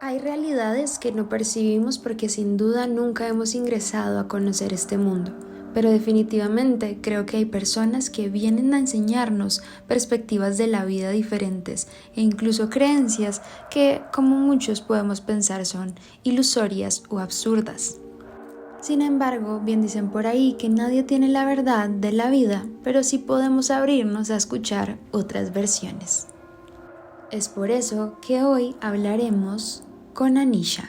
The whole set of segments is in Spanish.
Hay realidades que no percibimos porque sin duda nunca hemos ingresado a conocer este mundo, pero definitivamente creo que hay personas que vienen a enseñarnos perspectivas de la vida diferentes e incluso creencias que, como muchos podemos pensar, son ilusorias o absurdas. Sin embargo, bien dicen por ahí que nadie tiene la verdad de la vida, pero sí podemos abrirnos a escuchar otras versiones. Es por eso que hoy hablaremos con Anisha.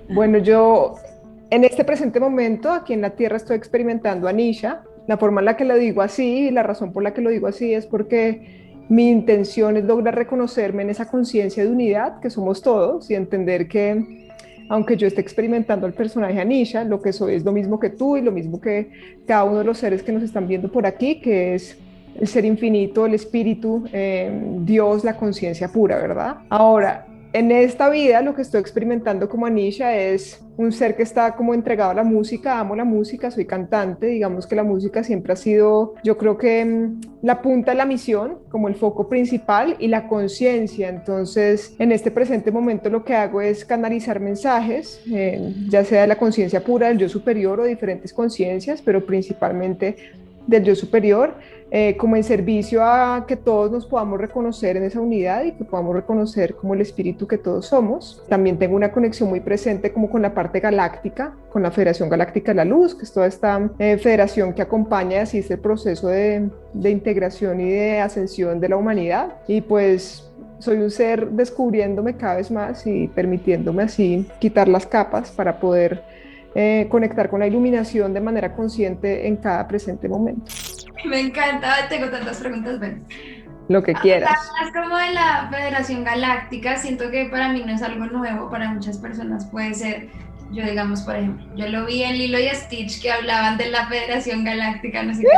Bueno, yo en este presente momento, aquí en la Tierra, estoy experimentando Anisha. La forma en la que lo digo así y la razón por la que lo digo así es porque mi intención es lograr reconocerme en esa conciencia de unidad que somos todos y entender que, aunque yo esté experimentando el personaje Anisha, lo que soy es lo mismo que tú y lo mismo que cada uno de los seres que nos están viendo por aquí, que es el ser infinito, el espíritu, Dios, la conciencia pura, ¿verdad? Ahora, en esta vida lo que estoy experimentando como Anisha es un ser que está como entregado a la música, amo la música, soy cantante, digamos que la música siempre ha sido, yo creo que la punta de la misión, como el foco principal y la conciencia. Entonces, en este presente momento lo que hago es canalizar mensajes, ya sea de la conciencia pura, del yo superior o diferentes conciencias, pero principalmente del yo superior, como en servicio a que todos nos podamos reconocer en esa unidad y que podamos reconocer como el espíritu que todos somos. También tengo una conexión muy presente como con la parte galáctica, con la Federación Galáctica de la Luz, que es toda esta federación que acompaña y asiste el proceso de integración y de ascensión de la humanidad. Y pues soy un ser descubriéndome cada vez más y permitiéndome así quitar las capas para poder conectar con la iluminación de manera consciente en cada presente momento. Me encanta, tengo tantas preguntas, ven. Lo que quieras. Es como de la Federación Galáctica, siento que para mí no es algo nuevo, para muchas personas puede ser, yo digamos, por ejemplo, yo lo vi en Lilo y Stitch que hablaban de la Federación Galáctica, no sé qué.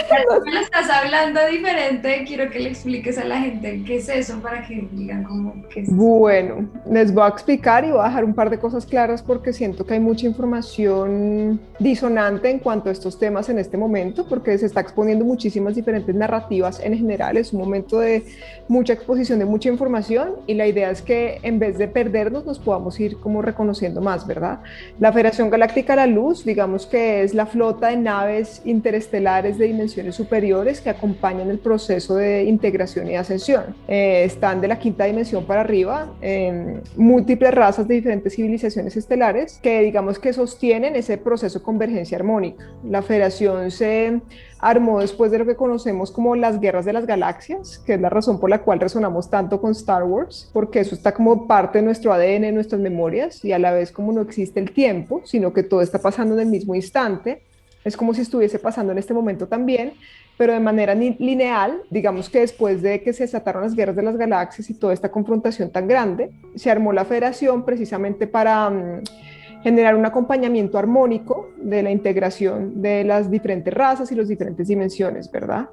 Pero tú me lo estás hablando diferente, quiero que le expliques a la gente qué es eso para que digan como qué es eso. Bueno, les voy a explicar y voy a dejar un par de cosas claras porque siento que hay mucha información disonante en cuanto a estos temas en este momento, porque se está exponiendo muchísimas diferentes narrativas en general. Es un momento de mucha exposición de mucha información y la idea es que en vez de perdernos nos podamos ir como reconociendo más, ¿verdad? La Federación Galáctica de la Luz, digamos que es la flota de naves interestelares de dimensiones superiores que acompañan el proceso de integración y ascensión. Están de la quinta dimensión para arriba, múltiples razas de diferentes civilizaciones estelares que digamos que sostienen ese proceso de convergencia armónica. La Federación se armó después de lo que conocemos como las guerras de las galaxias, que es la razón por la cual resonamos tanto con Star Wars, porque eso está como parte de nuestro ADN, de nuestras memorias, y a la vez como no existe el tiempo, sino que todo está pasando en el mismo instante, es como si estuviese pasando en este momento también, pero de manera lineal, digamos que después de que se desataron las guerras de las galaxias y toda esta confrontación tan grande, se armó la federación precisamente para generar un acompañamiento armónico de la integración de las diferentes razas y las diferentes dimensiones, ¿verdad?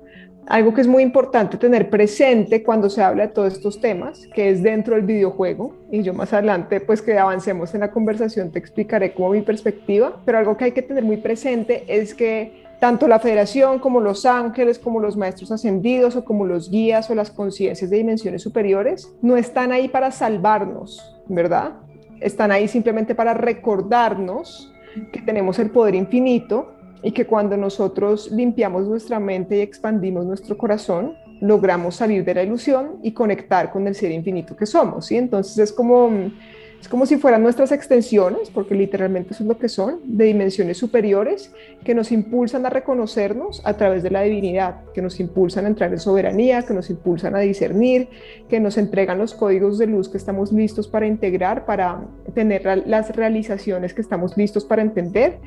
Algo que es muy importante tener presente cuando se habla de todos estos temas, que es dentro del videojuego, y yo más adelante, pues que avancemos en la conversación, te explicaré como mi perspectiva, pero algo que hay que tener muy presente es que tanto la federación como los ángeles, como los maestros ascendidos o como los guías o las conciencias de dimensiones superiores, no están ahí para salvarnos, ¿verdad? Están ahí simplemente para recordarnos que tenemos el poder infinito y que cuando nosotros limpiamos nuestra mente y expandimos nuestro corazón, logramos salir de la ilusión y conectar con el ser infinito que somos, ¿sí? Entonces es como si fueran nuestras extensiones, porque literalmente eso es lo que son, de dimensiones superiores que nos impulsan a reconocernos a través de la divinidad, que nos impulsan a entrar en soberanía, que nos impulsan a discernir, que nos entregan los códigos de luz que estamos listos para integrar, para tener las realizaciones que estamos listos para entender,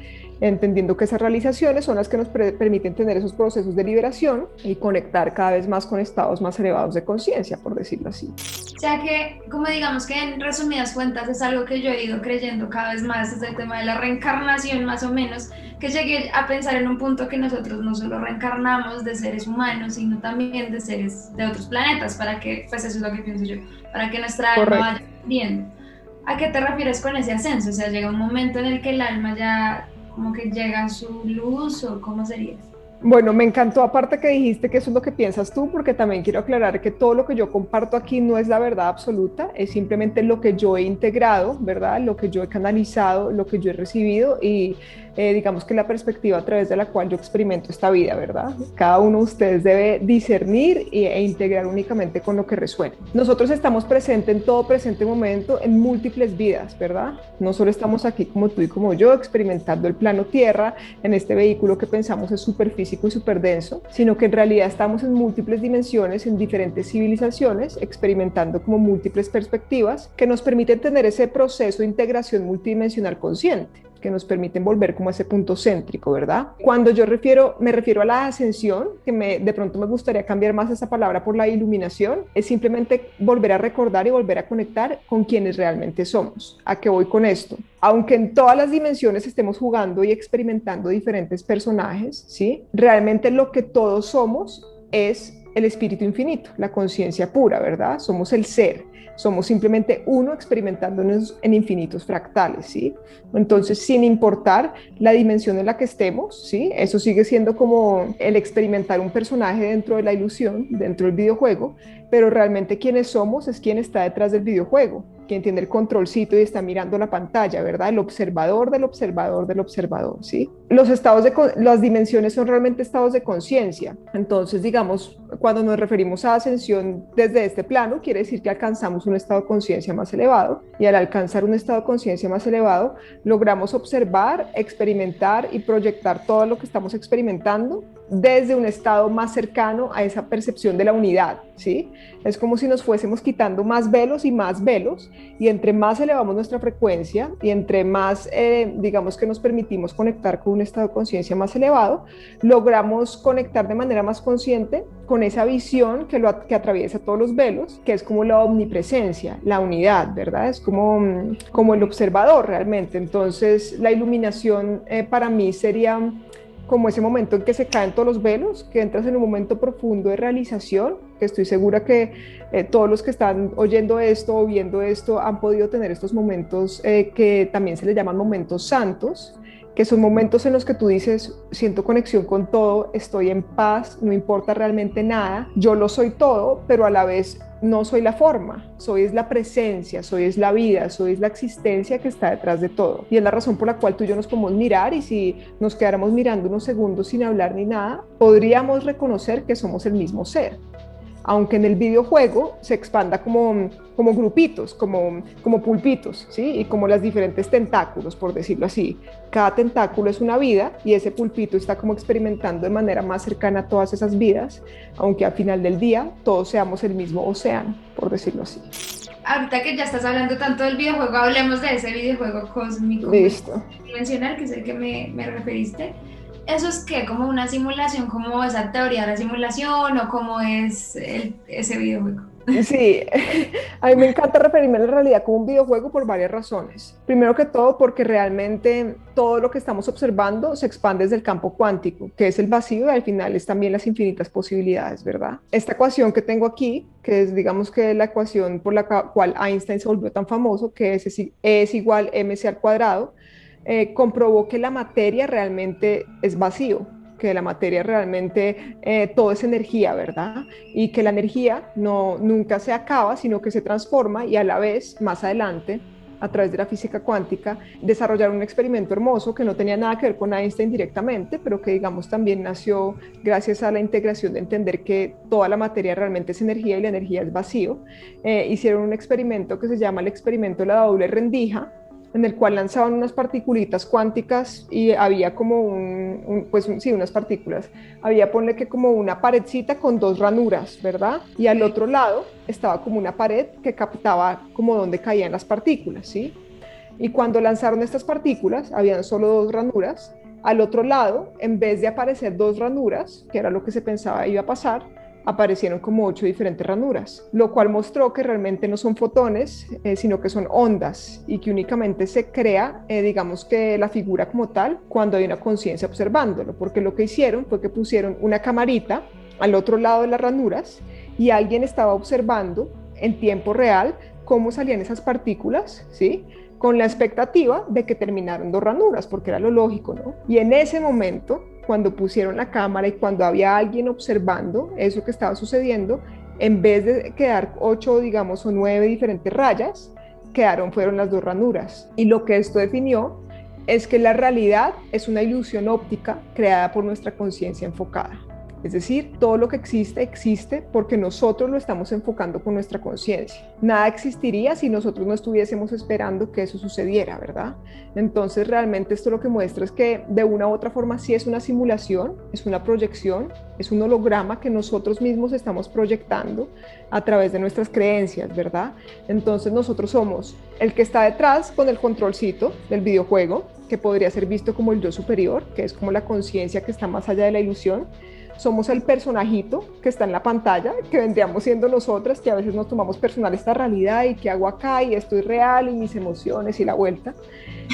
entendiendo que esas realizaciones son las que nos permiten tener esos procesos de liberación y conectar cada vez más con estados más elevados de conciencia, por decirlo así. O sea que, como digamos que en resumidas cuentas es algo que yo he ido creyendo cada vez más, es el tema de la reencarnación más o menos, que llegué a pensar en un punto que nosotros no solo reencarnamos de seres humanos, sino también de seres de otros planetas, para que, pues eso es lo que pienso yo, para que nuestra alma vaya Correcto. bien. ¿A qué te refieres con ese ascenso? O sea, llega un momento en el que el alma ya como que llega su luz o cómo sería? Bueno, me encantó aparte que dijiste que eso es lo que piensas tú, porque también quiero aclarar que todo lo que yo comparto aquí no es la verdad absoluta, es simplemente lo que yo he integrado, ¿verdad? Lo que yo he canalizado, lo que yo he recibido y digamos que la perspectiva a través de la cual yo experimento esta vida, ¿verdad? Cada uno de ustedes debe discernir e integrar únicamente con lo que resuene. Nosotros estamos presentes en todo presente momento, en múltiples vidas, ¿verdad? No solo estamos aquí como tú y como yo, experimentando el plano Tierra, en este vehículo que pensamos es súper físico y súper denso, sino que en realidad estamos en múltiples dimensiones, en diferentes civilizaciones, experimentando como múltiples perspectivas que nos permiten tener ese proceso de integración multidimensional consciente, que nos permiten volver como a ese punto céntrico, ¿verdad? Cuando yo me refiero a la ascensión, que de pronto me gustaría cambiar más esa palabra por la iluminación, es simplemente volver a recordar y volver a conectar con quienes realmente somos. ¿A qué voy con esto? Aunque en todas las dimensiones estemos jugando y experimentando diferentes personajes, ¿sí? Realmente lo que todos somos es el espíritu infinito, la conciencia pura, ¿verdad? Somos el ser. Somos simplemente uno experimentándonos en infinitos fractales, ¿sí? Entonces, sin importar la dimensión en la que estemos, ¿sí? Eso sigue siendo como el experimentar un personaje dentro de la ilusión, dentro del videojuego, pero realmente quienes somos es quien está detrás del videojuego, quien tiene el controlcito y está mirando la pantalla, ¿verdad? El observador del observador del observador, ¿sí? Las dimensiones son realmente estados de conciencia. Entonces, digamos, cuando nos referimos a ascensión desde este plano, quiere decir que alcanzamos un estado de conciencia más elevado, y al alcanzar un estado de conciencia más elevado, logramos observar, experimentar y proyectar todo lo que estamos experimentando desde un estado más cercano a esa percepción de la unidad, ¿sí? Es como si nos fuésemos quitando más velos y entre más elevamos nuestra frecuencia y entre más, digamos que nos permitimos conectar con un estado de conciencia más elevado, logramos conectar de manera más consciente con esa visión que atraviesa todos los velos, que es como la omnipresencia, la unidad, ¿verdad? Es como el observador realmente. Entonces, la iluminación para mí sería como ese momento en que se caen todos los velos, que entras en un momento profundo de realización, que estoy segura que todos los que están oyendo esto o viendo esto han podido tener estos momentos que también se les llaman momentos santos, que son momentos en los que tú dices, siento conexión con todo, estoy en paz, no importa realmente nada, yo lo soy todo, pero a la vez no soy la forma, soy es la presencia, soy es la vida, soy es la existencia que está detrás de todo. Y es la razón por la cual tú y yo nos podemos mirar, y si nos quedáramos mirando unos segundos sin hablar ni nada, podríamos reconocer que somos el mismo ser. Aunque en el videojuego se expanda como grupitos, como pulpitos, ¿sí? Y como las diferentes tentáculos, por decirlo así. Cada tentáculo es una vida y ese pulpito está como experimentando de manera más cercana a todas esas vidas, aunque al final del día todos seamos el mismo océano, por decirlo así. Ahorita que ya estás hablando tanto del videojuego, hablemos de ese videojuego cósmico dimensional, que es el que me referiste. ¿Eso es qué? ¿Como una simulación, como esa teoría de la simulación, o cómo es ese videojuego? Sí, a mí me encanta referirme a la realidad como un videojuego por varias razones. Primero que todo, porque realmente todo lo que estamos observando se expande desde el campo cuántico, que es el vacío, y al final es también las infinitas posibilidades, ¿verdad? Esta ecuación que tengo aquí, que es, digamos, que la ecuación por la cual Einstein se volvió tan famoso, que es igual mc al cuadrado, comprobó que la materia realmente es vacío, que la materia realmente todo es energía, ¿verdad? Y que la energía nunca se acaba, sino que se transforma, y a la vez, más adelante, a través de la física cuántica, desarrollaron un experimento hermoso que no tenía nada que ver con Einstein directamente, pero que, digamos, también nació gracias a la integración de entender que toda la materia realmente es energía y la energía es vacío. Hicieron un experimento que se llama el experimento de la doble rendija, en el cual lanzaban unas particulitas cuánticas y había como unas partículas. Había, ponle que como una paredcita con dos ranuras, ¿verdad? Y al otro lado estaba como una pared que captaba como donde caían las partículas, ¿sí? Y cuando lanzaron estas partículas, habían solo dos ranuras. Al otro lado, en vez de aparecer dos ranuras, que era lo que se pensaba iba a pasar, aparecieron como 8 diferentes ranuras, lo cual mostró que realmente no son fotones, sino que son ondas, y que únicamente se crea, digamos que la figura como tal, cuando hay una conciencia observándolo, porque lo que hicieron fue que pusieron una camarita al otro lado de las ranuras y alguien estaba observando en tiempo real cómo salían esas partículas, ¿sí? con la expectativa de que terminaron dos ranuras, porque era lo lógico, ¿no? Y en ese momento, cuando pusieron la cámara y cuando había alguien observando eso que estaba sucediendo, en vez de quedar 8, digamos, o 9 diferentes rayas, fueron las dos ranuras. Y lo que esto definió es que la realidad es una ilusión óptica creada por nuestra conciencia enfocada. Es decir, todo lo que existe, existe porque nosotros lo estamos enfocando con nuestra conciencia. Nada existiría si nosotros no estuviésemos esperando que eso sucediera, ¿verdad? Entonces, realmente esto lo que muestra es que de una u otra forma sí es una simulación, es una proyección, es un holograma que nosotros mismos estamos proyectando a través de nuestras creencias, ¿verdad? Entonces, nosotros somos el que está detrás con el controlcito del videojuego, que podría ser visto como el yo superior, que es como la conciencia que está más allá de la ilusión. Somos el personajito que está en la pantalla, que vendríamos siendo nosotras, que a veces nos tomamos personal esta realidad y qué hago acá y esto es real y mis emociones y la vuelta.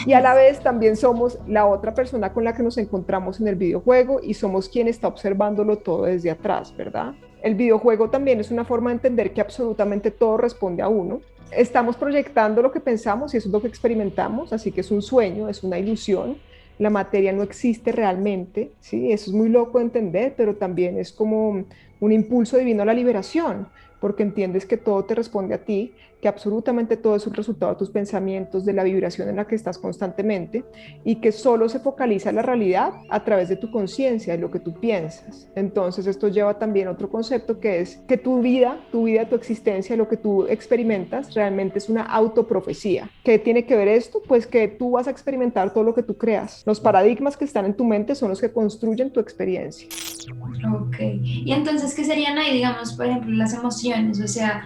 Y a la vez también somos la otra persona con la que nos encontramos en el videojuego y somos quien está observándolo todo desde atrás, ¿verdad? El videojuego también es una forma de entender que absolutamente todo responde a uno. Estamos proyectando lo que pensamos y eso es lo que experimentamos, así que es un sueño, es una ilusión. La materia no existe realmente, ¿sí? Eso es muy loco de entender, pero también es como un impulso divino a la liberación, porque entiendes que todo te responde a ti, que absolutamente todo es un resultado de tus pensamientos, de la vibración en la que estás constantemente, y que solo se focaliza la realidad a través de tu conciencia, de lo que tú piensas. Entonces esto lleva también a otro concepto que es que tu vida, tu existencia, lo que tú experimentas realmente es una autoprofecía. ¿Qué tiene que ver esto? Pues que tú vas a experimentar todo lo que tú creas. Los paradigmas que están en tu mente son los que construyen tu experiencia. Ok, y entonces, ¿qué serían ahí, digamos, por ejemplo, las emociones? O sea,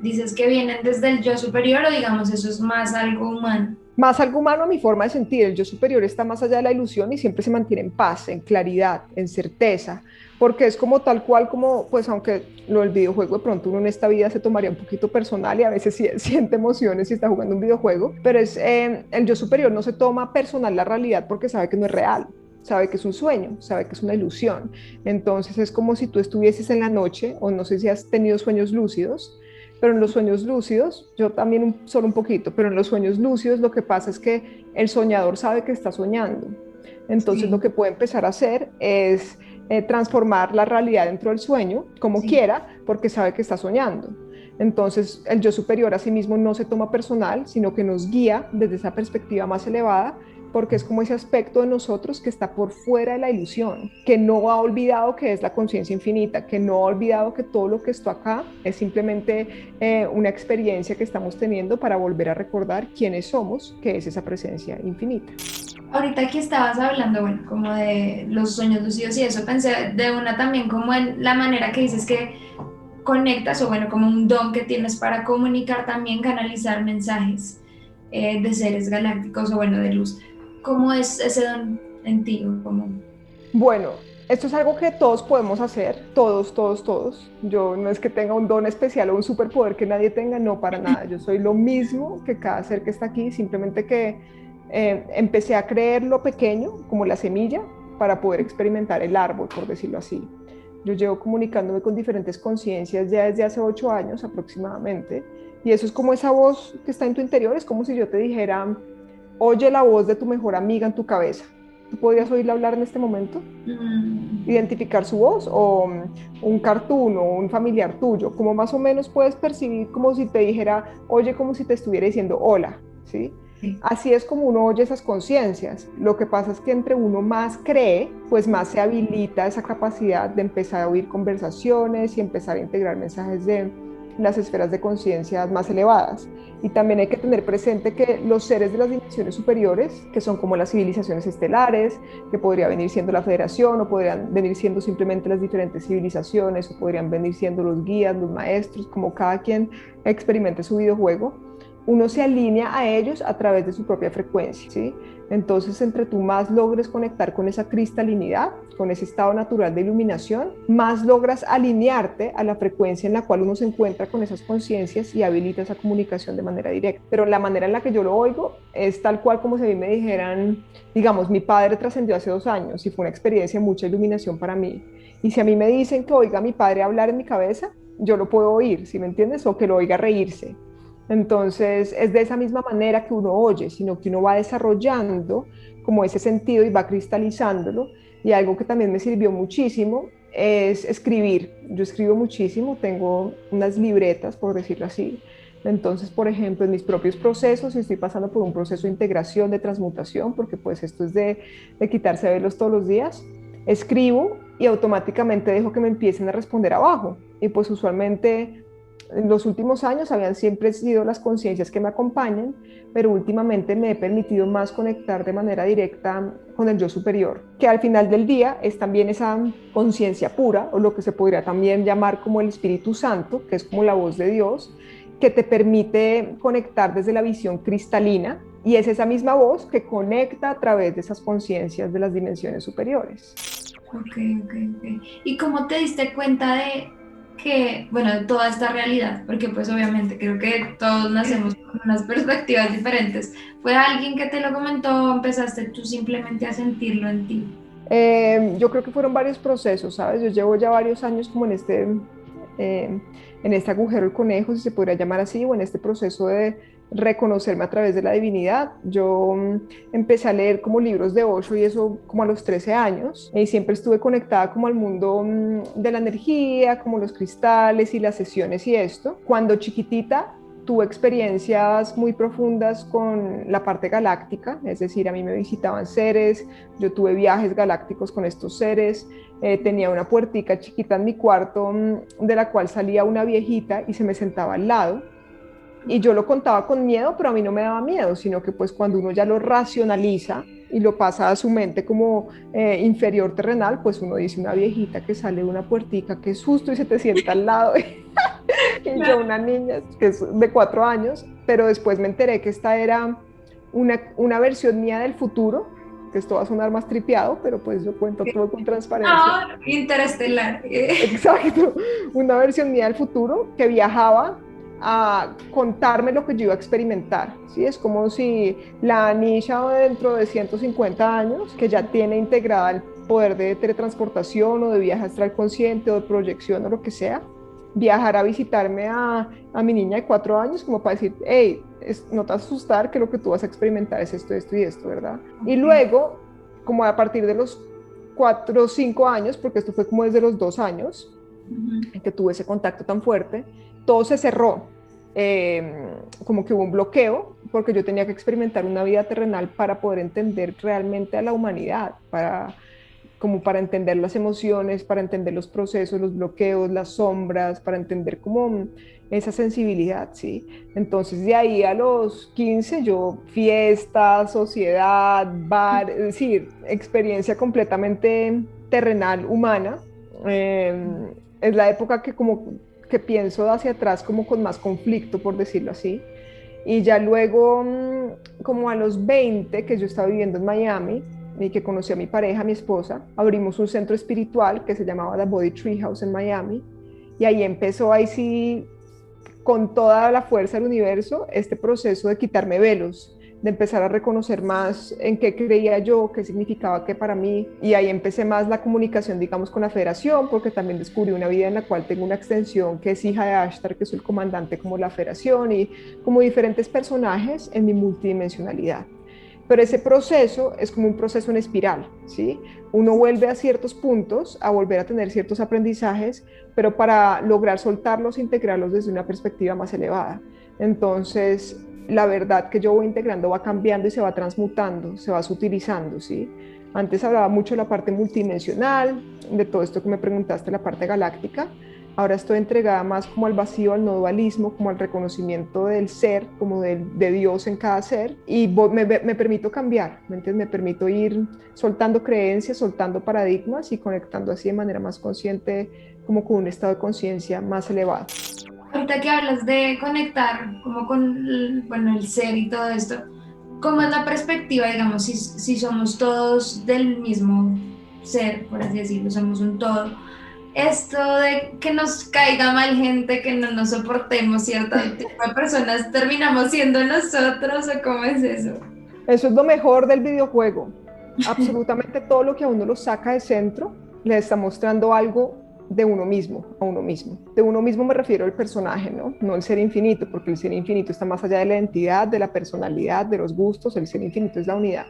dices que vienen desde el yo superior o digamos, eso es más algo humano. Más algo humano a mi forma de sentir, el yo superior está más allá de la ilusión y siempre se mantiene en paz, en claridad, en certeza, porque es como tal cual como, pues aunque lo del videojuego de pronto uno en esta vida se tomaría un poquito personal y a veces siente emociones si está jugando un videojuego, pero el yo superior no se toma personal la realidad porque sabe que no es real. Sabe que es un sueño, sabe que es una ilusión. Entonces es como si tú estuvieses en la noche, o no sé si has tenido sueños lúcidos, pero en los sueños lúcidos, yo también solo un poquito, pero en los sueños lúcidos lo que pasa es que el soñador sabe que está soñando. Entonces sí. Lo que puede empezar a hacer es transformar la realidad dentro del sueño, como sí. Quiera, porque sabe que está soñando. Entonces el yo superior a sí mismo no se toma personal, sino que nos guía desde esa perspectiva más elevada, porque es como ese aspecto de nosotros que está por fuera de la ilusión, que no ha olvidado que es la conciencia infinita, que no ha olvidado que todo lo que está acá es simplemente una experiencia que estamos teniendo para volver a recordar quiénes somos, que es esa presencia infinita. Ahorita que estabas hablando, bueno, como de los sueños lúcidos y eso, pensé de una también como en la manera que dices que conectas, o bueno, como un don que tienes para comunicar también, canalizar mensajes de seres galácticos o bueno, de luz. ¿Cómo es ese don en ti? ¿Cómo? Bueno, esto es algo que todos podemos hacer, todos. Yo no es que tenga un don especial o un superpoder que nadie tenga, no, para nada. Yo soy lo mismo que cada ser que está aquí, simplemente que empecé a creer lo pequeño, como la semilla, para poder experimentar el árbol, por decirlo así. Yo llevo comunicándome con diferentes conciencias ya desde hace 8 años aproximadamente, y eso es como esa voz que está en tu interior, es como si yo te dijera: oye la voz de tu mejor amiga en tu cabeza. ¿Tú podrías oírla hablar en este momento? Identificar su voz, o un cartoon o un familiar tuyo, como más o menos puedes percibir como si te dijera, oye, como si te estuviera diciendo hola, ¿sí? Sí. Así es como uno oye esas conciencias. Lo que pasa es que entre uno más cree, pues más se habilita esa capacidad de empezar a oír conversaciones y empezar a integrar mensajes de las esferas de conciencia más elevadas. Y también hay que tener presente que los seres de las dimensiones superiores, que son como las civilizaciones estelares, que podría venir siendo la Federación, o podrían venir siendo simplemente las diferentes civilizaciones, o podrían venir siendo los guías, los maestros, como cada quien experimente su videojuego, uno se alinea a ellos a través de su propia frecuencia, ¿sí? Entonces, entre tú más logres conectar con esa cristalinidad, con ese estado natural de iluminación, más logras alinearte a la frecuencia en la cual uno se encuentra con esas conciencias y habilita esa comunicación de manera directa. Pero la manera en la que yo lo oigo es tal cual como si a mí me dijeran, digamos, mi padre trascendió hace 2 años y fue una experiencia de mucha iluminación para mí. Y si a mí me dicen que oiga a mi padre hablar en mi cabeza, yo lo puedo oír, ¿sí me entiendes? O que lo oiga reírse. Entonces, es de esa misma manera que uno oye, sino que uno va desarrollando como ese sentido y va cristalizándolo. Y algo que también me sirvió muchísimo es escribir. Yo escribo muchísimo, tengo unas libretas, por decirlo así. Entonces, por ejemplo, en mis propios procesos, si estoy pasando por un proceso de integración, de transmutación, porque pues esto es de quitarse velos todos los días, escribo y automáticamente dejo que me empiecen a responder abajo. Y pues usualmente en los últimos años habían siempre sido las conciencias que me acompañan, pero últimamente me he permitido más conectar de manera directa con el yo superior, que al final del día es también esa conciencia pura, o lo que se podría también llamar como el Espíritu Santo, que es como la voz de Dios, que te permite conectar desde la visión cristalina, y es esa misma voz que conecta a través de esas conciencias de las dimensiones superiores. Ok, ok, ok. ¿Y cómo te diste cuenta de que, bueno, de toda esta realidad? Porque pues obviamente creo que todos nacemos con unas perspectivas diferentes. ¿Fue alguien que te lo comentó o empezaste tú simplemente a sentirlo en ti? Yo creo que fueron varios procesos, ¿sabes? Yo llevo ya varios años como eh, en este agujero del conejo, si se podría llamar así, o en este proceso de reconocerme a través de la divinidad. Yo empecé a leer como libros de Osho y eso como a los 13 años, y siempre estuve conectada como al mundo de la energía, como los cristales y las sesiones y esto. Cuando chiquitita tuve experiencias muy profundas con la parte galáctica, es decir, a mí me visitaban seres, yo tuve viajes galácticos con estos seres, tenía una puertica chiquita en mi cuarto de la cual salía una viejita y se me sentaba al lado. Y yo lo contaba con miedo, pero a mí no me daba miedo, sino que pues cuando uno ya lo racionaliza y lo pasa a su mente como inferior terrenal, pues uno dice una viejita que sale de una puertica, qué susto, y se te sienta al lado. Y yo una niña que es de 4 años, pero después me enteré que esta era una versión mía del futuro, que esto va a sonar más tripeado, pero pues yo cuento todo con transparencia. Ah, interestelar. Exacto, una versión mía del futuro que viajaba a contarme lo que yo iba a experimentar, ¿sí? Es como si la Anisha dentro de 150 años, que ya tiene integrada el poder de teletransportación o de viaje astral consciente o de proyección o lo que sea, viajar a visitarme a mi niña de 4 años como para decir, hey, no te vas a asustar que lo que tú vas a experimentar es esto y esto, ¿verdad? Y luego, como a partir de los 4 o 5 años, porque esto fue como desde los 2 años, en que tuve ese contacto tan fuerte, todo se cerró, como que hubo un bloqueo, porque yo tenía que experimentar una vida terrenal para poder entender realmente a la humanidad, como para entender las emociones, para entender los procesos, los bloqueos, las sombras, para entender como esa sensibilidad, ¿sí? Entonces de ahí a los 15 yo fiesta, sociedad, bar, es decir, experiencia completamente terrenal, humana. Es la época que como que pienso hacia atrás como con más conflicto, por decirlo así. Y ya luego, como a los 20, que yo estaba viviendo en Miami y que conocí a mi pareja, mi esposa, abrimos un centro espiritual que se llamaba The Body Tree House en Miami. Y ahí empezó, ahí sí, con toda la fuerza del universo, este proceso de quitarme velos, de empezar a reconocer más en qué creía yo, qué significaba qué para mí. Y ahí empecé más la comunicación, digamos, con la federación, porque también descubrí una vida en la cual tengo una extensión que es hija de Ashtar, que es el comandante como la federación, y como diferentes personajes en mi multidimensionalidad. Pero ese proceso es como un proceso en espiral, ¿sí? Uno vuelve a ciertos puntos, a volver a tener ciertos aprendizajes, pero para lograr soltarlos, integrarlos desde una perspectiva más elevada. Entonces, la verdad que yo voy integrando va cambiando y se va transmutando, se va sutilizando, ¿sí? Antes hablaba mucho de la parte multidimensional, de todo esto que me preguntaste, la parte galáctica. Ahora estoy entregada más como al vacío, al no dualismo, como al reconocimiento del ser, como de Dios en cada ser, y me permito cambiar, ¿me entiendes? Me permito ir soltando creencias, soltando paradigmas y conectando así de manera más consciente, como con un estado de conciencia más elevado. Ahorita que hablas de conectar como con bueno, el ser y todo esto, ¿cómo es la perspectiva, digamos, si somos todos del mismo ser, por así decirlo, somos un todo? Esto de que nos caiga mal gente, que no nos soportemos cierto tipo de personas, ¿terminamos siendo nosotros o cómo es eso? Eso es lo mejor del videojuego. Absolutamente todo lo que a uno lo saca de centro le está mostrando algo de uno mismo a uno mismo. De uno mismo me refiero al personaje, ¿no? No el ser infinito, porque el ser infinito está más allá de la identidad, de la personalidad, de los gustos. El ser infinito es la unidad.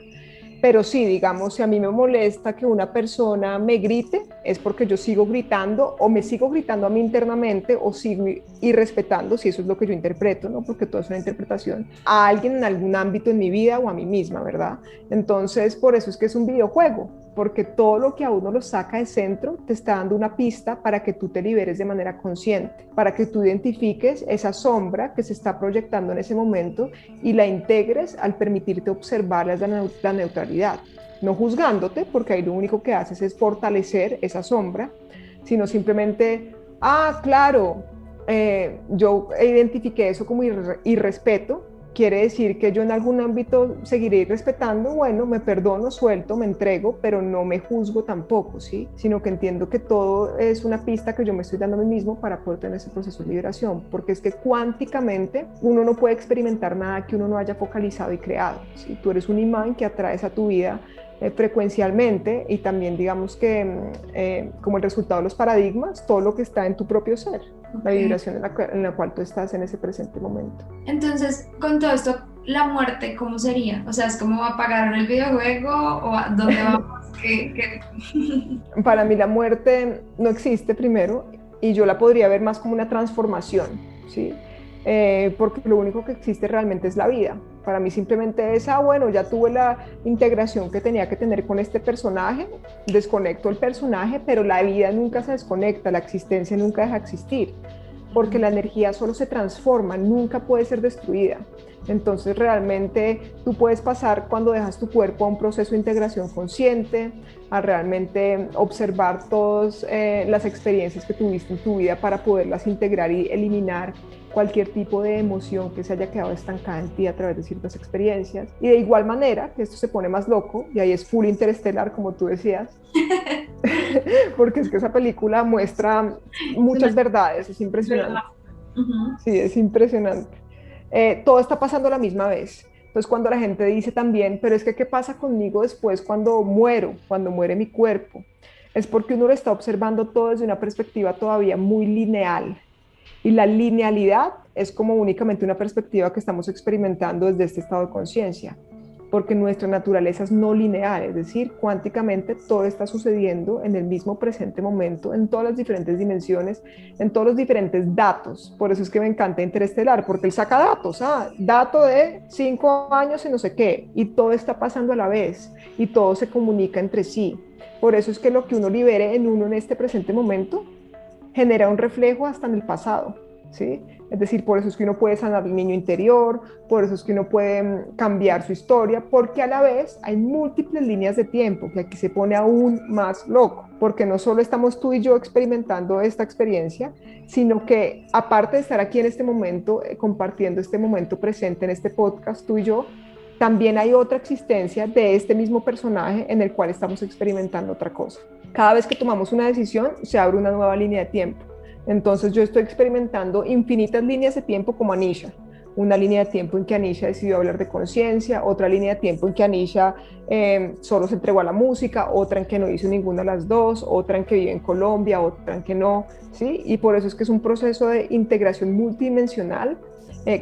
Pero sí, digamos, si a mí me molesta que una persona me grite, es porque yo sigo gritando o me sigo gritando a mí internamente o sigo irrespetando, si eso es lo que yo interpreto, ¿no? Porque todo es una interpretación, a alguien en algún ámbito en mi vida o a mí misma, ¿verdad? Entonces, por eso es que es un videojuego, porque todo lo que a uno lo saca de centro te está dando una pista para que tú te liberes de manera consciente, para que tú identifiques esa sombra que se está proyectando en ese momento y la integres al permitirte observar la neutralidad, no juzgándote, porque ahí lo único que haces es fortalecer esa sombra, sino simplemente, claro, yo identifiqué eso como irrespeto, quiere decir que yo en algún ámbito seguiré respetando, bueno, me perdono, suelto, me entrego, pero no me juzgo tampoco, ¿sí? Sino que entiendo que todo es una pista que yo me estoy dando a mí mismo para poder tener ese proceso de liberación, porque es que cuánticamente uno no puede experimentar nada que uno no haya focalizado y creado, ¿sí? Tú eres un imán que atraes a tu vida frecuencialmente y también digamos que como el resultado de los paradigmas, todo lo que está en tu propio ser, la vibración en la cual tú estás en ese presente momento. Entonces, con todo esto, la muerte, ¿cómo sería? O sea, ¿es como apagaron el videojuego o a dónde vamos? Para mí la muerte no existe primero y yo la podría ver más como una transformación, ¿sí? Porque lo único que existe realmente es la vida. Para mí simplemente es, bueno, ya tuve la integración que tenía que tener con este personaje, desconecto el personaje, pero la vida nunca se desconecta, la existencia nunca deja de existir, porque la energía solo se transforma, nunca puede ser destruida. Entonces realmente tú puedes pasar cuando dejas tu cuerpo a un proceso de integración consciente, a realmente observar todas las experiencias que tuviste en tu vida para poderlas integrar y eliminar cualquier tipo de emoción que se haya quedado estancada en ti a través de ciertas experiencias. Y de igual manera, que esto se pone más loco, y ahí es full interestelar, como tú decías, porque es que esa película muestra muchas verdades, es impresionante. Sí, es impresionante. Todo está pasando a la misma vez. Entonces cuando la gente dice también, pero es que ¿qué pasa conmigo después cuando muero, cuando muere mi cuerpo? Es porque uno lo está observando todo desde una perspectiva todavía muy lineal. Y la linealidad es como únicamente una perspectiva que estamos experimentando desde este estado de conciencia, porque nuestra naturaleza es no lineal, es decir, cuánticamente todo está sucediendo en el mismo presente momento, en todas las diferentes dimensiones, en todos los diferentes datos. Por eso es que me encanta Interestelar, porque él saca datos, dato de 5 años y no sé qué, y todo está pasando a la vez, y todo se comunica entre sí. Por eso es que lo que uno libere en uno en este presente momento genera un reflejo hasta en el pasado, ¿sí? Es decir, por eso es que uno puede sanar el niño interior, por eso es que uno puede cambiar su historia, porque a la vez hay múltiples líneas de tiempo, que aquí se pone aún más loco, porque no solo estamos tú y yo experimentando esta experiencia, sino que aparte de estar aquí en este momento, compartiendo este momento presente en este podcast, tú y yo, también hay otra existencia de este mismo personaje en el cual estamos experimentando otra cosa. Cada vez que tomamos una decisión, se abre una nueva línea de tiempo. Entonces yo estoy experimentando infinitas líneas de tiempo como Anisha. Una línea de tiempo en que Anisha decidió hablar de conciencia, otra línea de tiempo en que Anisha solo se entregó a la música, otra en que no hizo ninguna de las dos, otra en que vive en Colombia, otra en que no, ¿sí? Y por eso es que es un proceso de integración multidimensional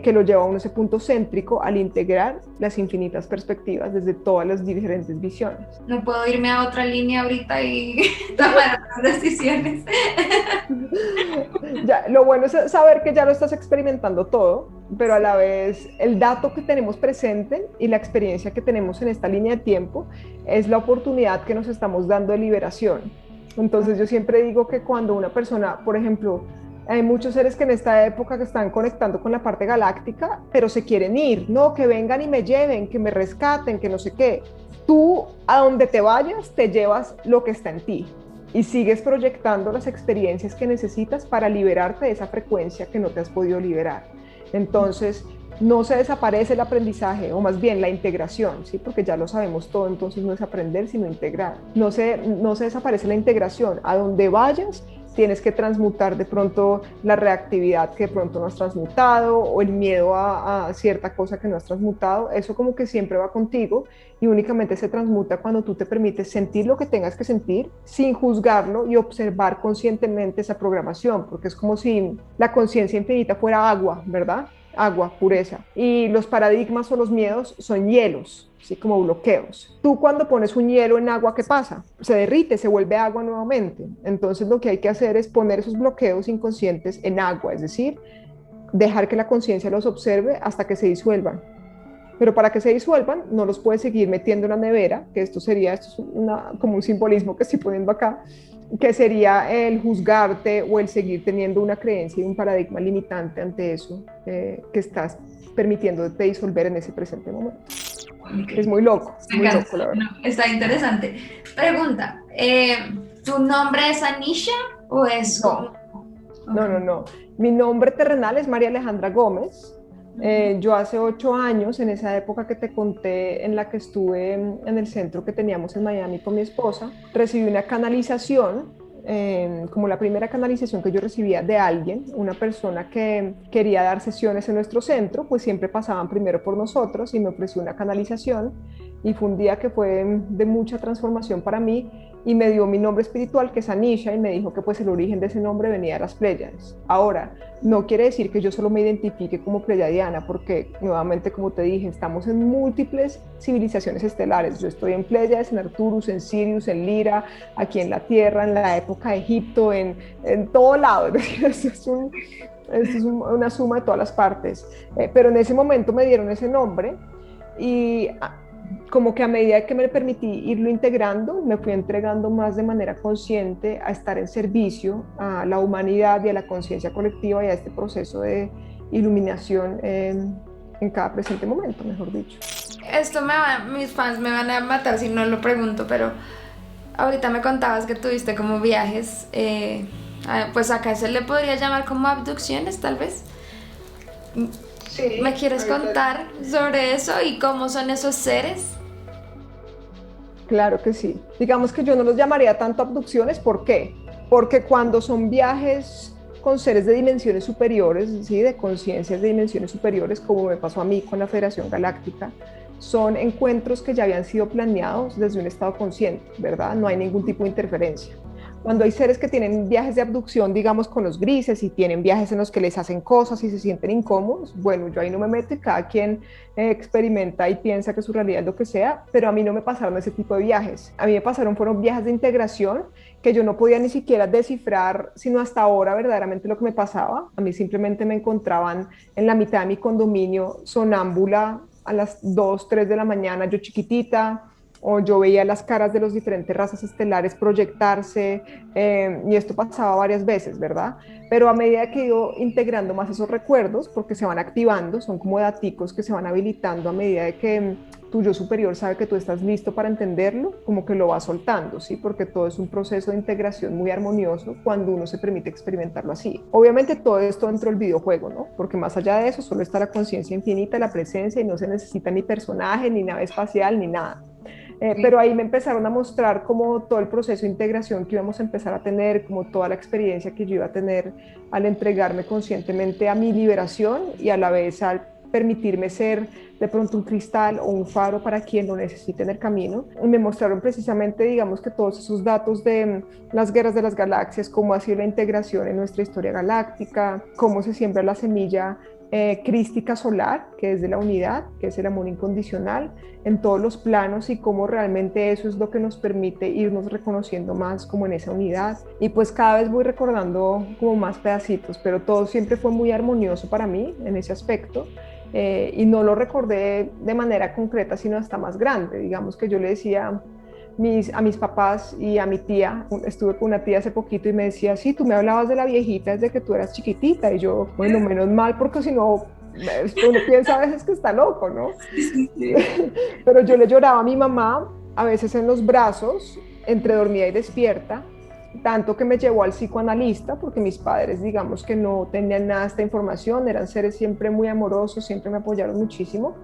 que lo lleva a ese punto céntrico al integrar las infinitas perspectivas desde todas las diferentes visiones. No puedo irme a otra línea ahorita y tomar otras decisiones. Ya, lo bueno es saber que ya lo estás experimentando todo, pero a la vez el dato que tenemos presente y la experiencia que tenemos en esta línea de tiempo es la oportunidad que nos estamos dando de liberación. Entonces yo siempre digo que cuando una persona, por ejemplo, hay muchos seres que en esta época que están conectando con la parte galáctica, pero se quieren ir, no, que vengan y me lleven, que me rescaten, que no sé qué. Tú, a donde te vayas, te llevas lo que está en ti y sigues proyectando las experiencias que necesitas para liberarte de esa frecuencia que no te has podido liberar. Entonces, no se desaparece el aprendizaje, o más bien la integración, ¿sí? Porque ya lo sabemos todo, entonces no es aprender, sino integrar. No se desaparece la integración. A donde vayas, tienes que transmutar de pronto la reactividad que de pronto no has transmutado o el miedo a cierta cosa que no has transmutado. Eso como que siempre va contigo y únicamente se transmuta cuando tú te permites sentir lo que tengas que sentir sin juzgarlo y observar conscientemente esa programación, porque es como si la conciencia infinita fuera agua, ¿verdad? Agua, pureza. Y los paradigmas o los miedos son hielos, así como bloqueos. Tú cuando pones un hielo en agua, ¿qué pasa? Se derrite, se vuelve agua nuevamente. Entonces lo que hay que hacer es poner esos bloqueos inconscientes en agua, es decir, dejar que la conciencia los observe hasta que se disuelvan. Pero para que se disuelvan, no los puedes seguir metiendo en la nevera, que esto es como un simbolismo que estoy poniendo acá, que sería el juzgarte o el seguir teniendo una creencia y un paradigma limitante ante eso que estás permitiéndote disolver en ese presente momento. Okay. Es muy loco, muy loco, la verdad. No, está interesante. Pregunta, ¿tu nombre es Anisha o es como...? No. Mi nombre terrenal es María Alejandra Gómez. Yo hace 8 años, en esa época que te conté, en la que estuve en el centro que teníamos en Miami con mi esposa, recibí una canalización, como la primera canalización que yo recibía de alguien, una persona que quería dar sesiones en nuestro centro, pues siempre pasaban primero por nosotros y me ofreció una canalización y fue un día que fue de mucha transformación para mí y me dio mi nombre espiritual, que es Anisha, y me dijo que pues el origen de ese nombre venía de las Pléyades. Ahora, no quiere decir que yo solo me identifique como pleyadiana, porque nuevamente, como te dije, estamos en múltiples civilizaciones estelares. Yo estoy en Pléyades, en Arcturus, en Sirius, en Lira, aquí en la Tierra, en la época de Egipto, en todo lado. Es decir, esto es una suma de todas las partes. Pero en ese momento me dieron ese nombre y como que a medida que me permití irlo integrando, me fui entregando más de manera consciente a estar en servicio a la humanidad y a la conciencia colectiva y a este proceso de iluminación en cada presente momento, mejor dicho. Esto mis fans me van a matar si no lo pregunto, pero ahorita me contabas que tuviste como viajes, pues acá se le podría llamar como abducciones, tal vez. Sí, ¿Me quieres contar sobre eso y cómo son esos seres? Claro que sí. Digamos que yo no los llamaría tanto abducciones. ¿Por qué? Porque cuando son viajes con seres de dimensiones superiores, ¿sí? De conciencias de dimensiones superiores, como me pasó a mí con la Federación Galáctica, son encuentros que ya habían sido planeados desde un estado consciente, ¿verdad? No hay ningún tipo de interferencia. Cuando hay seres que tienen viajes de abducción, digamos con los grises, y tienen viajes en los que les hacen cosas y se sienten incómodos, bueno, yo ahí no me meto y cada quien experimenta y piensa que su realidad es lo que sea, pero a mí no me pasaron ese tipo de viajes. A mí me pasaron, fueron viajes de integración que yo no podía ni siquiera descifrar, sino hasta ahora verdaderamente lo que me pasaba. A mí simplemente me encontraban en la mitad de mi condominio sonámbula a las 2, 3 de la mañana, yo chiquitita, o yo veía las caras de las diferentes razas estelares proyectarse, y esto pasaba varias veces, ¿verdad? Pero a medida que he ido integrando más esos recuerdos, porque se van activando, son como daticos que se van habilitando a medida de que tu yo superior sabe que tú estás listo para entenderlo, como que lo va soltando, ¿sí? Porque todo es un proceso de integración muy armonioso cuando uno se permite experimentarlo así. Obviamente todo esto dentro del videojuego, ¿no? Porque más allá de eso solo está la conciencia infinita, la presencia, y no se necesita ni personaje, ni nave espacial, ni nada. Pero ahí me empezaron a mostrar como todo el proceso de integración que íbamos a empezar a tener, como toda la experiencia que yo iba a tener al entregarme conscientemente a mi liberación y a la vez al permitirme ser de pronto un cristal o un faro para quien lo necesite en el camino. Y me mostraron precisamente, digamos, que todos esos datos de las guerras de las galaxias, cómo ha sido la integración en nuestra historia galáctica, cómo se siembra la semilla crística solar, que es de la unidad, que es el amor incondicional, en todos los planos, y cómo realmente eso es lo que nos permite irnos reconociendo más como en esa unidad. Y pues cada vez voy recordando como más pedacitos, pero todo siempre fue muy armonioso para mí en ese aspecto. Y no lo recordé de manera concreta, sino hasta más grande. Digamos que yo le decía a mis papás y a mi tía, estuve con una tía hace poquito y me decía, sí, tú me hablabas de la viejita desde que tú eras chiquitita, y yo, bueno, menos mal, porque si no, uno piensa a veces que está loco, ¿no? Sí. Pero yo le lloraba a mi mamá, a veces en los brazos, entre dormida y despierta, tanto que me llevó al psicoanalista, porque mis padres, digamos que no tenían nada de esta información, eran seres siempre muy amorosos, siempre me apoyaron muchísimo,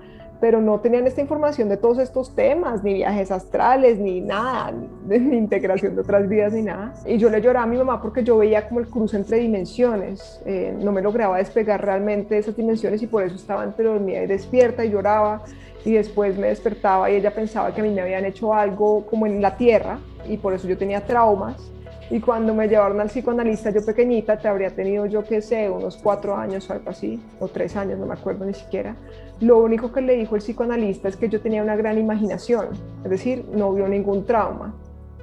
pero no tenían esta información de todos estos temas, ni viajes astrales, ni nada, ni integración de otras vidas, ni nada. Y yo le lloraba a mi mamá porque yo veía como el cruce entre dimensiones, no me lograba despegar realmente de esas dimensiones y por eso estaba entre dormida y despierta y lloraba, y después me despertaba y ella pensaba que a mí me habían hecho algo como en la tierra y por eso yo tenía traumas. Y cuando me llevaron al psicoanalista, yo pequeñita, te habría tenido, yo qué sé, unos 4 años o algo así, o 3 años, no me acuerdo ni siquiera. Lo único que le dijo el psicoanalista es que yo tenía una gran imaginación, es decir, no vio ningún trauma,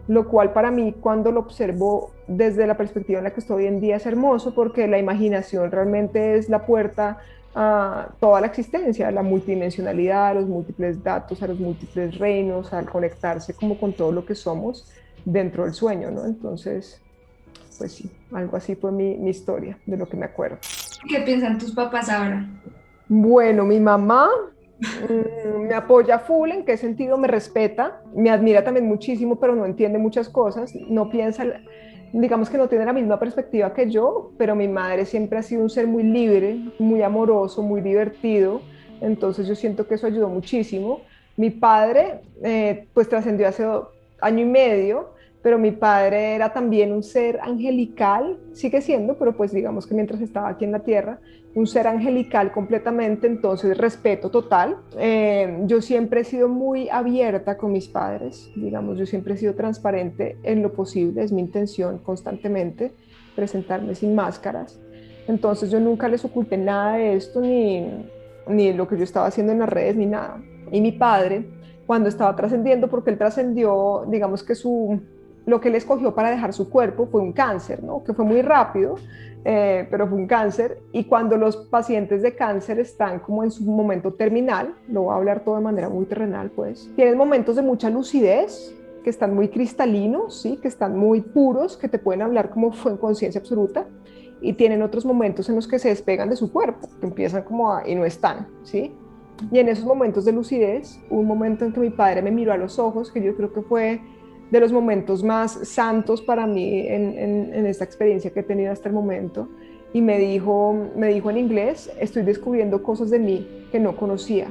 lo cual para mí, cuando lo observo desde la perspectiva en la que estoy hoy en día, es hermoso porque la imaginación realmente es la puerta a toda la existencia, a la multidimensionalidad, a los múltiples datos, a los múltiples reinos, al conectarse como con todo lo que somos dentro del sueño, ¿no? Entonces, pues sí, algo así fue mi historia, de lo que me acuerdo. ¿Qué piensan tus papás ahora? Bueno, mi mamá me apoya full, ¿en qué sentido? Me respeta, me admira también muchísimo, pero no entiende muchas cosas, no piensa, digamos que no tiene la misma perspectiva que yo, pero mi madre siempre ha sido un ser muy libre, muy amoroso, muy divertido, entonces yo siento que eso ayudó muchísimo. Mi padre, pues trascendió hace año y medio, pero mi padre era también un ser angelical, sigue siendo, pero pues digamos que mientras estaba aquí en la tierra, un ser angelical completamente, entonces respeto total. Yo siempre he sido muy abierta con mis padres, digamos, yo siempre he sido transparente en lo posible, es mi intención constantemente presentarme sin máscaras. Entonces yo nunca les oculté nada de esto, ni lo que yo estaba haciendo en las redes, ni nada. Y mi padre, cuando estaba trascendiendo, porque él trascendió, digamos que lo que él escogió para dejar su cuerpo fue un cáncer, ¿no? Que fue muy rápido, pero fue un cáncer. Y cuando los pacientes de cáncer están como en su momento terminal, lo voy a hablar todo de manera muy terrenal, pues, tienen momentos de mucha lucidez, que están muy cristalinos, ¿sí? Que están muy puros, que te pueden hablar como fue en conciencia absoluta, y tienen otros momentos en los que se despegan de su cuerpo, que empiezan como y no están, ¿sí? Y en esos momentos de lucidez, un momento en que mi padre me miró a los ojos, que yo creo que fue de los momentos más santos para mí en esta experiencia que he tenido hasta el momento, y me dijo en inglés: estoy descubriendo cosas de mí que no conocía.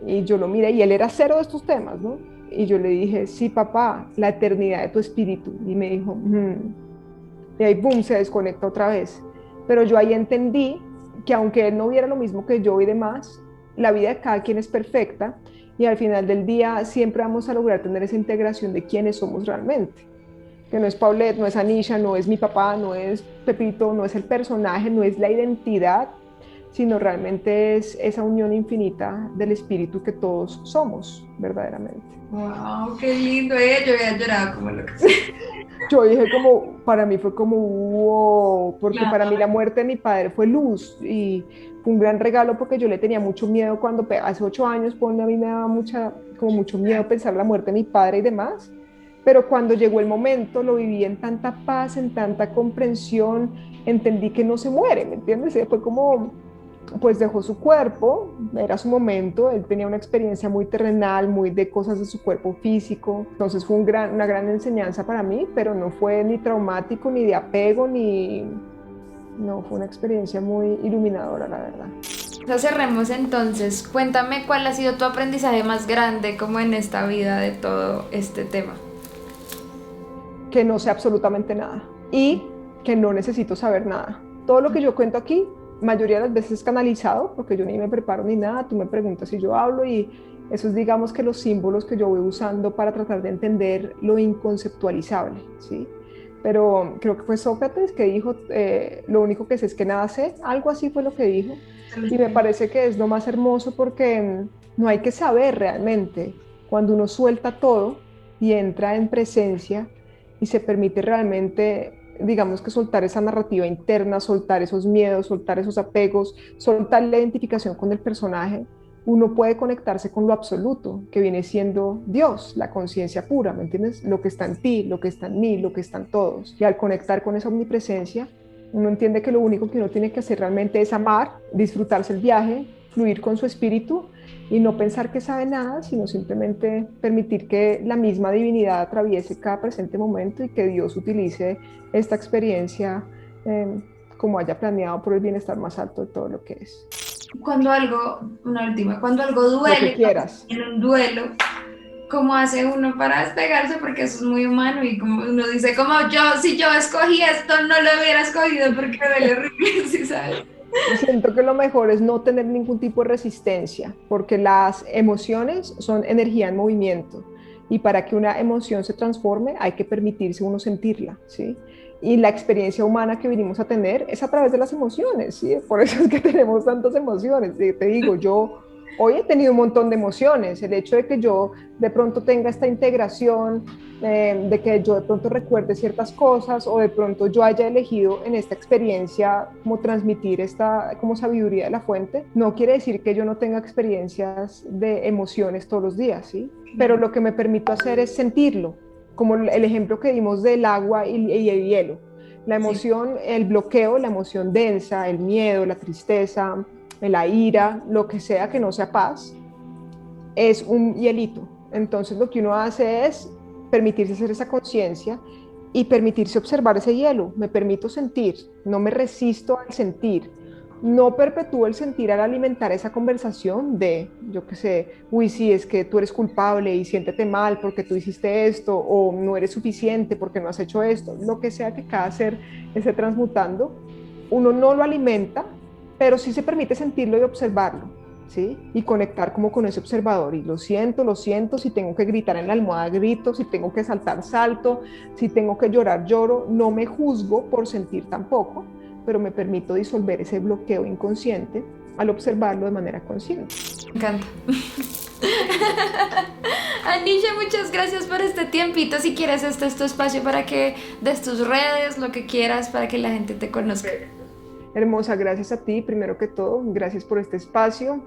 Y yo lo miré y él era cero de estos temas, ¿no? Y yo le dije: sí, papá, la eternidad de tu espíritu. Y me dijo: y ahí, boom, se desconecta otra vez. Pero yo ahí entendí que aunque él no viera lo mismo que yo y demás, la vida de cada quien es perfecta y al final del día siempre vamos a lograr tener esa integración de quiénes somos realmente. Que no es Paulette, no es Anisha, no es mi papá, no es Pepito, no es el personaje, no es la identidad, sino realmente es esa unión infinita del espíritu que todos somos verdaderamente. ¡Wow! ¡Qué lindo! Yo había llorado como loca. Yo dije como, para mí fue como wow, porque Claro. para mí la muerte de mi padre fue luz y fue un gran regalo porque yo le tenía mucho miedo cuando hace 8 años, a mí me daba como mucho miedo pensar la muerte de mi padre y demás, pero cuando llegó el momento lo viví en tanta paz, en tanta comprensión, entendí que no se muere, ¿me entiendes? Y fue como, pues dejó su cuerpo, era su momento, él tenía una experiencia muy terrenal, muy de cosas de su cuerpo físico, entonces fue una gran enseñanza para mí, pero no fue ni traumático, ni de apego, no, fue una experiencia muy iluminadora, la verdad. Cerremos entonces, cuéntame cuál ha sido tu aprendizaje más grande como en esta vida de todo este tema. Que no sé absolutamente nada y que no necesito saber nada. Todo lo que yo cuento aquí, mayoría de las veces es canalizado, porque yo ni me preparo ni nada, tú me preguntas y yo hablo, y eso es, digamos, que los símbolos que yo voy usando para tratar de entender lo inconceptualizable, ¿sí? Pero creo que fue Sócrates que dijo, lo único que sé es que nada sé, algo así fue lo que dijo, y me parece que es lo más hermoso porque no hay que saber realmente. Cuando uno suelta todo y entra en presencia y se permite realmente, digamos, que soltar esa narrativa interna, soltar esos miedos, soltar esos apegos, soltar la identificación con el personaje, uno puede conectarse con lo absoluto, que viene siendo Dios, la conciencia pura, ¿me entiendes? Lo que está en ti, lo que está en mí, lo que está en todos. Y al conectar con esa omnipresencia, uno entiende que lo único que uno tiene que hacer realmente es amar, disfrutarse el viaje, fluir con su espíritu y no pensar que sabe nada, sino simplemente permitir que la misma divinidad atraviese cada presente momento y que Dios utilice esta experiencia como haya planeado por el bienestar más alto de todo lo que es. cuando algo Lo que duele, quieras. en un duelo, ¿cómo hace uno para despegarse? Porque eso es muy humano y como uno dice, como yo, si yo escogí esto, no lo hubiera escogido porque duele horrible, ¿sí sabes? Siento que lo mejor es no tener ningún tipo de resistencia, porque las emociones son energía en movimiento y para que una emoción se transforme hay que permitirse uno sentirla, ¿sí? Y la experiencia humana que vinimos a tener es a través de las emociones, ¿sí? Por eso es que tenemos tantas emociones. Te digo, yo hoy he tenido un montón de emociones. El hecho de que yo de pronto tenga esta integración, de que yo de pronto recuerde ciertas cosas o de pronto yo haya elegido en esta experiencia como transmitir esta como sabiduría de la fuente, no quiere decir que yo no tenga experiencias de emociones todos los días, ¿sí? Pero lo que me permito hacer es sentirlo, como el ejemplo que dimos del agua y el hielo. La Sí, emoción, el bloqueo, la emoción densa, el miedo, la tristeza, la ira, lo que sea que no sea paz, es un hielito. Entonces lo que uno hace es permitirse hacer esa conciencia y permitirse observar ese hielo. Me permito sentir, no me resisto al sentir. No perpetúo el sentir al alimentar esa conversación de, yo qué sé, uy, sí, es que tú eres culpable y siéntete mal porque tú hiciste esto, o no eres suficiente porque no has hecho esto. Lo que sea que cada ser esté transmutando, uno no lo alimenta, pero sí se permite sentirlo y observarlo. ¿Sí? Y conectar como con ese observador. Y lo siento, si tengo que gritar en la almohada, grito, si tengo que saltar, salto, si tengo que llorar, lloro. No me juzgo por sentir tampoco, pero me permito disolver ese bloqueo inconsciente al observarlo de manera consciente. Me encanta. Anisha, muchas gracias por este tiempito. Si quieres, este es tu espacio para que des tus redes, lo que quieras, para que la gente te conozca. Hermosa, gracias a ti, primero que todo, gracias por este espacio,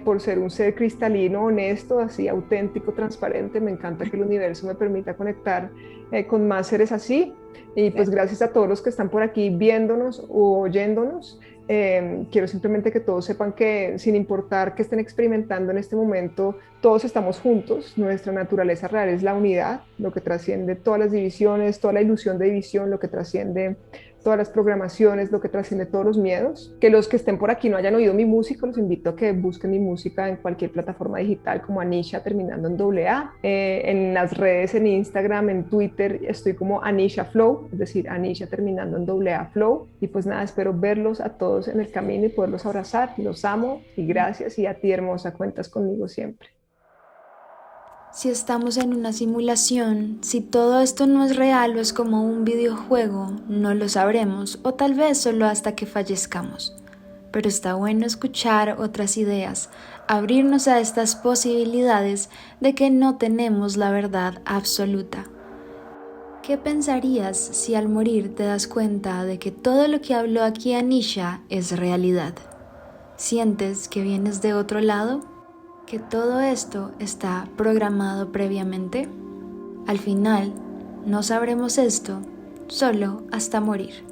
por ser un ser cristalino, honesto, así auténtico, transparente. Me encanta que el universo me permita conectar con más seres así. Y pues gracias a todos los que están por aquí viéndonos o oyéndonos. Quiero simplemente que todos sepan que sin importar que estén experimentando en este momento, todos estamos juntos. Nuestra naturaleza real es la unidad, lo que trasciende todas las divisiones, toda la ilusión de división, lo que trasciende todas las programaciones, lo que trasciende todos los miedos. Que los que estén por aquí no hayan oído mi música, los invito a que busquen mi música en cualquier plataforma digital como Anisha terminando en doble A. En las redes, en Instagram, en Twitter, estoy como Anisha Flow, es decir, Anisha terminando en doble A Flow. Y pues nada, espero verlos a todos en el camino y poderlos abrazar. Los amo y gracias. Y a ti, hermosa, cuentas conmigo siempre. Si estamos en una simulación, si todo esto no es real o es como un videojuego, no lo sabremos o tal vez solo hasta que fallezcamos. Pero está bueno escuchar otras ideas, abrirnos a estas posibilidades de que no tenemos la verdad absoluta. ¿Qué pensarías si al morir te das cuenta de que todo lo que habló aquí Anisha es realidad? ¿Sientes que vienes de otro lado? ¿Que todo esto está programado previamente? Al final, no sabremos esto solo hasta morir.